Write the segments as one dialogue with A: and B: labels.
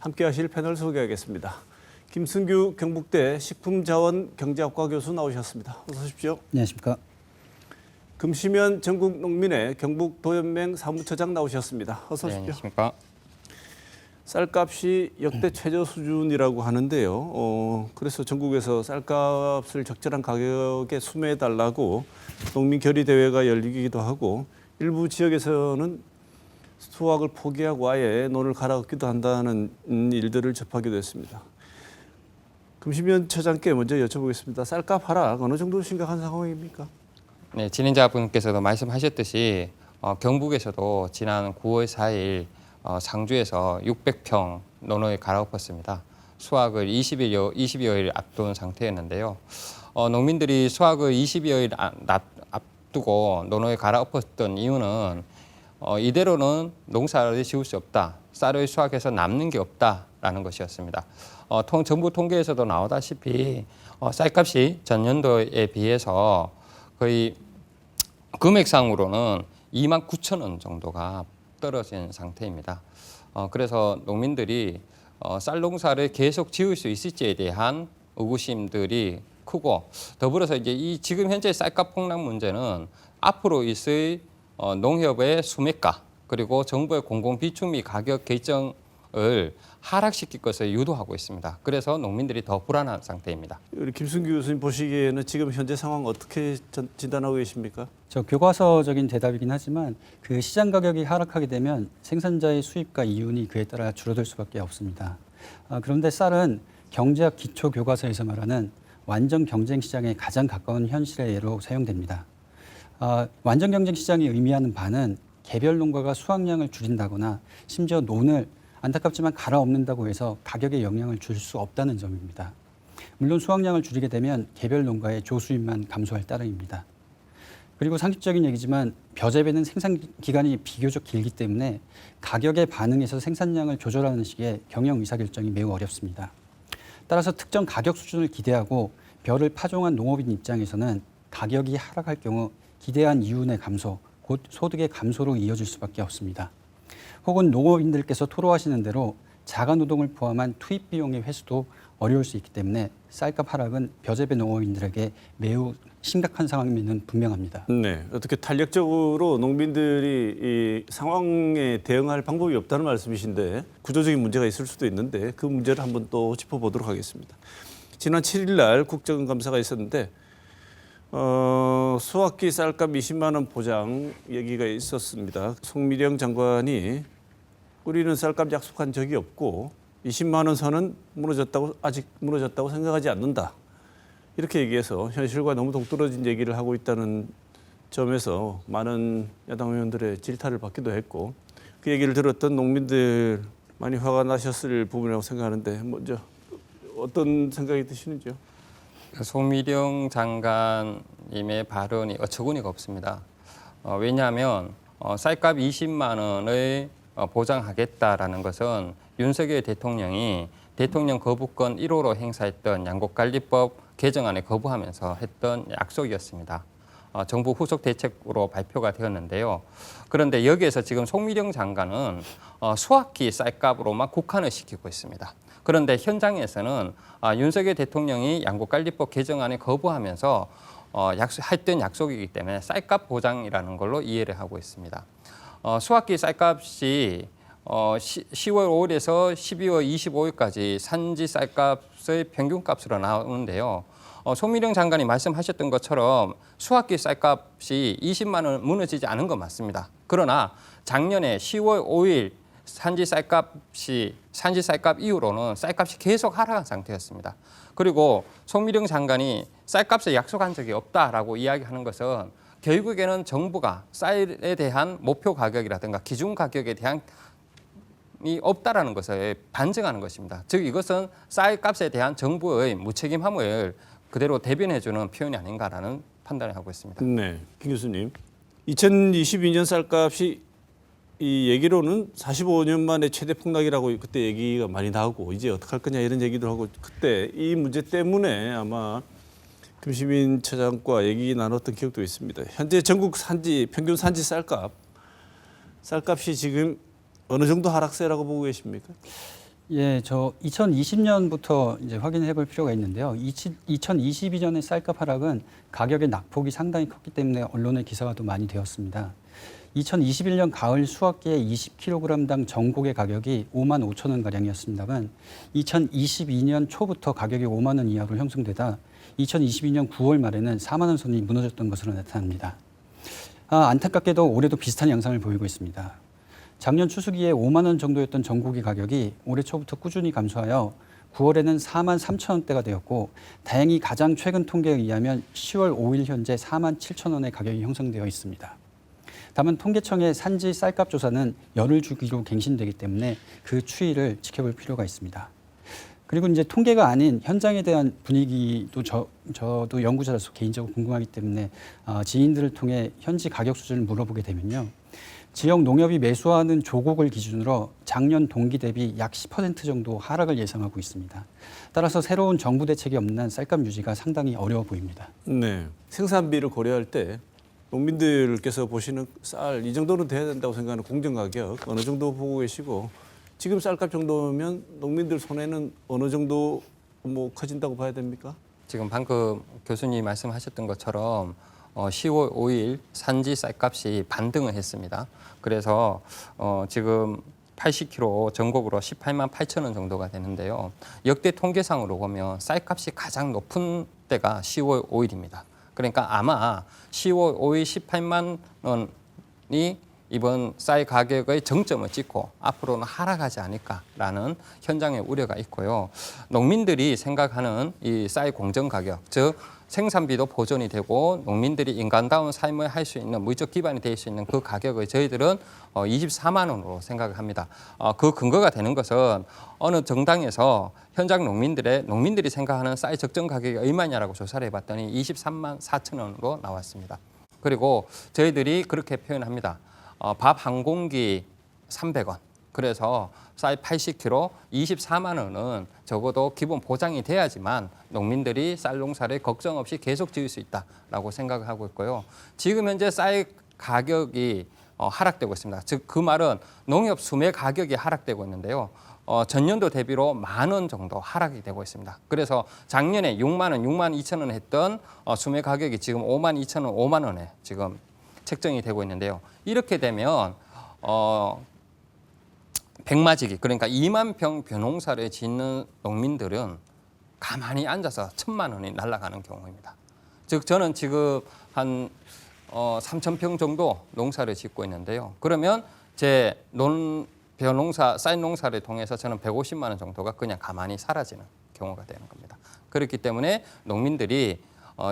A: 함께 하실 패널 소개하겠습니다. 김승규 경북대 식품자원경제학과 교수 나오셨습니다. 어서 오십시오.
B: 안녕하십니까.
A: 금시면 전국농민회 경북도연맹 사무처장 나오셨습니다. 어서 오십시오.
C: 안녕하십니까.
A: 쌀값이 역대 최저 수준이라고 하는데요. 그래서 전국에서 쌀값을 적절한 가격에 수매해달라고 농민 결의 대회가 열리기도 하고 일부 지역에서는 수확을 포기하고 아예 논을 갈아엎기도 한다는 일들을 접하기도 했습니다. 금시면 처장께 먼저 여쭤보겠습니다. 쌀값 하락 어느 정도 심각한 상황입니까?
C: 네, 진행자분께서도 말씀하셨듯이 경북에서도 지난 9월 4일 상주에서 600평 논을 갈아엎었습니다. 수확을 20여일 앞둔 상태였는데요. 농민들이 수확을 20여일 앞두고 논을 갈아엎었던 이유는 이대로는 농사를 지을 수 없다. 쌀을 수확해서 남는 게 없다라는 것이었습니다. 정부 통계에서도 나오다시피 쌀값이 전년도에 비해서 거의 금액상으로는 29,000원 정도가 떨어진 상태입니다. 그래서 농민들이 쌀 농사를 계속 지을 수 있을지에 대한 의구심들이 크고 더불어서 이제 이 지금 현재 쌀값 폭락 문제는 앞으로 있을 농협의 수매가 그리고 정부의 공공비축미 가격 결정을 하락시킬 것을 유도하고 있습니다. 그래서 농민들이 더 불안한 상태입니다.
A: 우리 김승규 교수님 보시기에는 지금 현재 상황 어떻게 진단하고 계십니까?
B: 저 교과서적인 대답이긴 하지만 그 시장 가격이 하락하게 되면 생산자의 수입과 이윤이 그에 따라 줄어들 수밖에 없습니다. 그런데 쌀은 경제학 기초 교과서에서 말하는 완전 경쟁 시장에 가장 가까운 현실의 예로 사용됩니다. 완전 경쟁 시장이 의미하는 바는 개별 농가가 수확량을 줄인다거나 심지어 논을 안타깝지만 갈아엎는다고 해서 가격에 영향을 줄 수 없다는 점입니다. 물론 수확량을 줄이게 되면 개별 농가의 조수입만 감소할 따름입니다. 그리고 상식적인 얘기지만 벼재배는 생산 기간이 비교적 길기 때문에 가격에 반응해서 생산량을 조절하는 식의 경영 의사결정이 매우 어렵습니다. 따라서 특정 가격 수준을 기대하고 벼를 파종한 농업인 입장에서는 가격이 하락할 경우 기대한 이윤의 감소, 곧 소득의 감소로 이어질 수밖에 없습니다. 혹은 농업인들께서 토로하시는 대로 자가노동을 포함한 투입 비용의 회수도 어려울 수 있기 때문에 쌀값 하락은 벼재배 농업인들에게 매우 심각한 상황임은 분명합니다.
A: 네, 어떻게 탄력적으로 농민들이 이 상황에 대응할 방법이 없다는 말씀이신데 구조적인 문제가 있을 수도 있는데 그 문제를 한번 또 짚어보도록 하겠습니다. 지난 7일 날 국정감사가 있었는데 수확기 쌀값 20만 원 보장 얘기가 있었습니다. 송미령 장관이 우리는 쌀값 약속한 적이 없고 20만 원 선은 아직 무너졌다고 생각하지 않는다. 이렇게 얘기해서 현실과 너무 동떨어진 얘기를 하고 있다는 점에서 많은 야당 의원들의 질타를 받기도 했고 그 얘기를 들었던 농민들 많이 화가 나셨을 부분이라고 생각하는데 먼저 어떤 생각이 드시는지요?
C: 송미령 장관님의 발언이 어처구니가 없습니다. 왜냐하면 쌀값 20만 원을 보장하겠다라는 것은 윤석열 대통령이 대통령 거부권 1호로 행사했던 양곡관리법 개정안에 거부하면서 했던 약속이었습니다. 정부 후속 대책으로 발표가 되었는데요. 그런데 여기에서 지금 송미령 장관은 수확기 쌀값으로만 국한을 시키고 있습니다. 그런데 현장에서는 윤석열 대통령이 양곡관리법 개정안에 거부하면서 했던 약속이기 때문에 쌀값 보장이라는 걸로 이해를 하고 있습니다. 수확기 쌀값이 10월 5일에서 12월 25일까지 산지 쌀값의 평균값으로 나오는데요. 송미령 장관이 말씀하셨던 것처럼 수확기 쌀값이 20만 원 무너지지 않은 건 맞습니다. 그러나 작년에 10월 5일 산지 쌀값 이후로는 쌀값이 계속 하락한 상태였습니다. 그리고 송미령 장관이 쌀값을 약속한 적이 없다라고 이야기하는 것은 결국에는 정부가 쌀에 대한 목표 가격이라든가 기준 가격에 대한 이 없다라는 것을 반증하는 것입니다. 즉 이것은 쌀값에 대한 정부의 무책임함을 그대로 대변해주는 표현이 아닌가라는 판단을 하고 있습니다.
A: 네, 김 교수님. 2022년 쌀값이 이 얘기로는 45년 만에 최대 폭락이라고 그때 얘기가 많이 나오고 이제 어떡할 거냐 이런 얘기도 하고 그때 이 문제 때문에 아마 김시민 처장과 얘기 나눴던 기억도 있습니다. 현재 전국 평균 산지 쌀값이 지금 어느 정도 하락세라고 보고 계십니까?
B: 예, 저 2020년부터 이제 확인해 볼 필요가 있는데요. 2022년의 쌀값 하락은 가격의 낙폭이 상당히 컸기 때문에 언론의 기사가 또 많이 되었습니다. 2021년 가을 수확기에 20kg당 전곡의 가격이 5만 5천 원 가량이었습니다만 2022년 초부터 가격이 5만 원 이하로 형성되다 2022년 9월 말에는 4만 원 선이 무너졌던 것으로 나타납니다. 안타깝게도 올해도 비슷한 양상을 보이고 있습니다. 작년 추수기에 5만 원 정도였던 전곡의 가격이 올해 초부터 꾸준히 감소하여 9월에는 4만 3천 원대가 되었고 다행히 가장 최근 통계에 의하면 10월 5일 현재 4만 7천 원의 가격이 형성되어 있습니다. 다만 통계청의 산지 쌀값 조사는 열흘 주기로 갱신되기 때문에 그 추이를 지켜볼 필요가 있습니다. 그리고 이제 통계가 아닌 현장에 대한 분위기도 저도 연구자로서 개인적으로 궁금하기 때문에 지인들을 통해 현지 가격 수준을 물어보게 되면요. 지역 농협이 매수하는 조곡을 기준으로 작년 동기 대비 약 10% 정도 하락을 예상하고 있습니다. 따라서 새로운 정부 대책이 없는 한 쌀값 유지가 상당히 어려워 보입니다.
A: 네. 생산비를 고려할 때 농민들께서 보시는 쌀 이 정도는 돼야 된다고 생각하는 공정 가격 어느 정도 보고 계시고 지금 쌀값 정도면 농민들 손해는 어느 정도 뭐 커진다고 봐야 됩니까?
C: 지금 방금 교수님 말씀하셨던 것처럼 10월 5일 산지 쌀값이 반등을 했습니다. 그래서 지금 80kg 전곡으로 18만 8천 원 정도가 되는데요. 역대 통계상으로 보면 쌀값이 가장 높은 때가 10월 5일입니다. 그러니까 아마 10월 5일 18만 원이 이번 쌀 가격의 정점을 찍고 앞으로는 하락하지 않을까라는 현장의 우려가 있고요. 농민들이 생각하는 이 쌀 공정 가격, 즉 생산비도 보존이 되고 농민들이 인간다운 삶을 할 수 있는 물적 기반이 될 수 있는 그 가격을 저희들은 24만 원으로 생각을 합니다. 그 근거가 되는 것은 어느 정당에서 현장 농민들이 생각하는 쌀 적정 가격이 얼마냐라고 조사를 해봤더니 23만 4천 원으로 나왔습니다. 그리고 저희들이 그렇게 표현합니다. 밥 한 공기 300원. 그래서 쌀 80kg 24만 원은 적어도 기본 보장이 돼야지만 농민들이 쌀 농사를 걱정 없이 계속 지을 수 있다라고 생각을 하고 있고요. 지금 현재 쌀 가격이 하락되고 있습니다. 즉 그 말은 농협 수매 가격이 하락되고 있는데요. 전년도 대비로 10,000원 정도 하락이 되고 있습니다. 그래서 작년에 6만 원, 6만 2천 원 했던 수매 가격이 지금 5만 2천 원, 5만 원에 지금 책정이 되고 있는데요. 이렇게 되면 백마지기 그러니까 2만 평 벼농사를 짓는 농민들은 가만히 앉아서 1,000만 원이 날아가는 경우입니다. 즉 저는 지금 한 3,000평 정도 농사를 짓고 있는데요. 그러면 제 벼농사, 쌀 농사를 통해서 저는 150만 원 정도가 그냥 가만히 사라지는 경우가 되는 겁니다. 그렇기 때문에 농민들이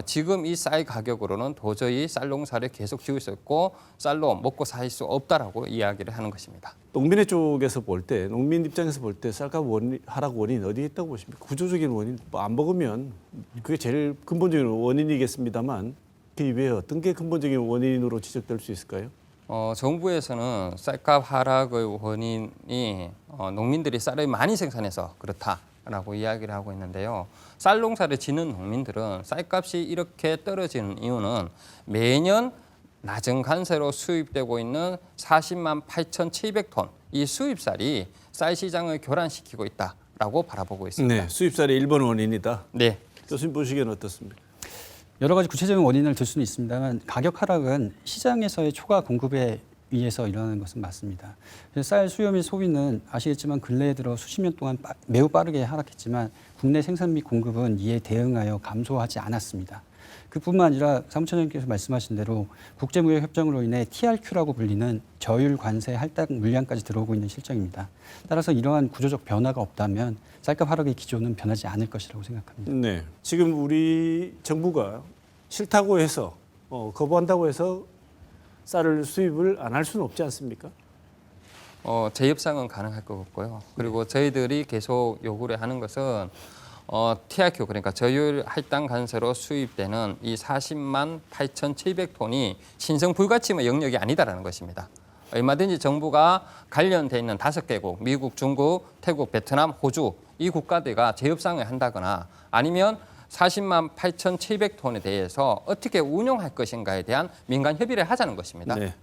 C: 지금 이 쌀 가격으로는 도저히 쌀 농사를 계속 지을 수 없고 쌀로 먹고 살 수 없다라고 이야기를 하는 것입니다.
A: 농민의 쪽에서 볼 때, 농민 입장에서 볼 때 쌀값 하락 원인 어디에 있다고 보십니까? 구조적인 원인, 안 먹으면 그게 제일 근본적인 원인이겠습니다만 그 이외에 어떤 게 근본적인 원인으로 지적될 수 있을까요?
C: 정부에서는 쌀값 하락의 원인이 농민들이 쌀을 많이 생산해서 그렇다라고 이야기를 하고 있는데요. 쌀 농사를 짓는 농민들은 쌀값이 이렇게 떨어지는 이유는 매년 낮은 관세로 수입되고 있는 40만 8,700톤 이 수입쌀이 쌀 시장을 교란시키고 있다라고 바라보고 있습니다.
A: 네, 수입쌀이 1번 원인이다.
C: 네.
A: 교수님 보시기에는 어떻습니까?
B: 여러 가지 구체적인 원인을 들 수는 있습니다만 가격 하락은 시장에서의 초과 공급에 의해서 일어나는 것은 맞습니다. 그래서 쌀 수요 및 소비는 아시겠지만 근래에 들어 수십 년 동안 매우 빠르게 하락했지만 국내 생산 및 공급은 이에 대응하여 감소하지 않았습니다. 그뿐만 아니라 사무처장님께서 말씀하신 대로 국제무역협정으로 인해 TRQ라고 불리는 저율 관세 할당 물량까지 들어오고 있는 실정입니다. 따라서 이러한 구조적 변화가 없다면 쌀값 하락의 기조는 변하지 않을 것이라고 생각합니다.
A: 네, 지금 우리 정부가 싫다고 해서 거부한다고 해서 쌀을 수입을 안 할 수는 없지 않습니까?
C: 재협상은 가능할 것 같고요. 그리고 저희들이 계속 요구를 하는 것은 TRQ 그러니까 저율 할당 관세로 수입되는 이 40만 8,700톤이 신성 불가침의 영역이 아니다라는 것입니다. 얼마든지 정부가 관련돼 있는 5개국, 미국, 중국, 태국, 베트남, 호주 이 국가들과 재협상을 한다거나 아니면 40만 8,700톤에 대해서 어떻게 운용할 것인가에 대한 민간 협의를 하자는 것입니다.
A: 네.